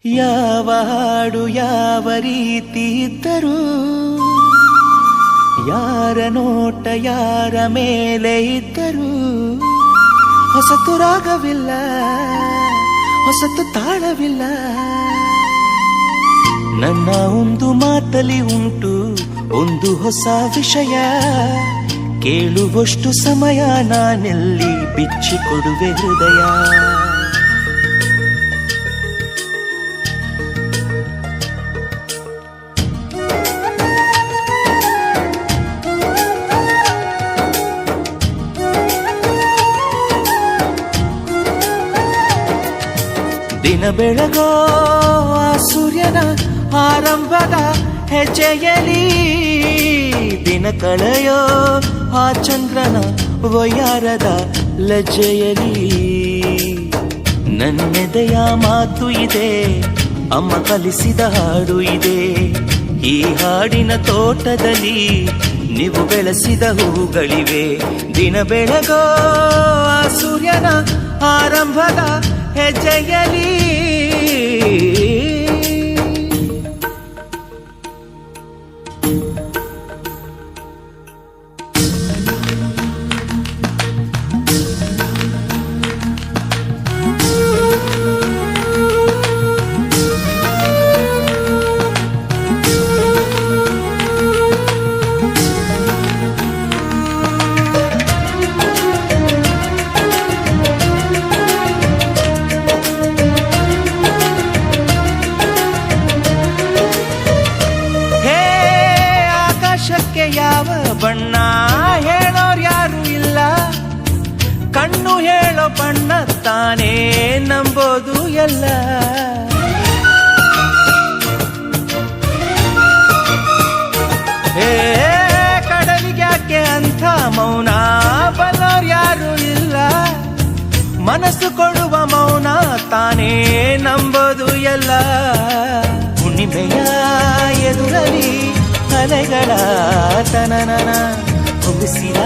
ಯಾವ ಹಾಡು ಯಾವ ರೀತಿ ಇದ್ದರೂ, ಯಾರ ನೋಟ ಯಾರ ಮೇಲೆ ಇದ್ದರೂ, ಹೊಸತು ರಾಗವಿಲ್ಲ, ಹೊಸತು ತಾಳವಿಲ್ಲ. ನನ್ನ ಒಂದು ಮಾತಲಿ ಉಂಟು ಒಂದು ಹೊಸ ವಿಷಯ, ಕೇಳುವಷ್ಟು ಸಮಯ ನಾನೆಲ್ಲಿ ಬಿಚ್ಚಿಕೊಡುವೆ ಹೃದಯ. ದಿನ ಬೆಳಗೋ ಆ ಸೂರ್ಯನ ಆರಂಭದ ಹೆಜ್ಜೆಯಲಿ, ದಿನ ಕಳೆಯೋ ಆ ಚಂದ್ರನ ವಯ್ಯಾರದ ಲಜ್ಜೆಯಲಿ, ನನ್ನೆದೆಯ ಮಾತು ಇದೆ, ಅಮ್ಮ ಕಲಿಸಿದ ಹಾಡು ಇದೆ. ಈ ಹಾಡಿನ ತೋಟದಲ್ಲಿ ನೀವು ಬೆಳೆಸಿದ ಹೂಗಳಿವೆ. ದಿನ ಬೆಳಗೋ ಆ ಸೂರ್ಯನ ಆರಂಭದ ಹೆಜ್ಜೆಯಲಿ, ಯಾವ ಬಣ್ಣ ಹೇಳೋರು ಯಾರು ಇಲ್ಲ, ಕಣ್ಣು ಹೇಳೋ ಬಣ್ಣ ತಾನೇ ನಂಬೋದು ಎಲ್ಲ. ಕಡಲಿಗ್ಯಾಕೆ ಅಂಥ ಮೌನ ಬಲ್ಲೋರು ಯಾರು ಇಲ್ಲ, ಮನಸ್ಸು ಕೊಡುವ ಮೌನ ತಾನೇ ನಂಬೋದು ಎಲ್ಲ. ಹುಣ್ಣಿಮೆಯ ಎದುರಲ್ಲಿ ಅಲೆಗಳ ತನನನ ಹೊಗಿಸಿದ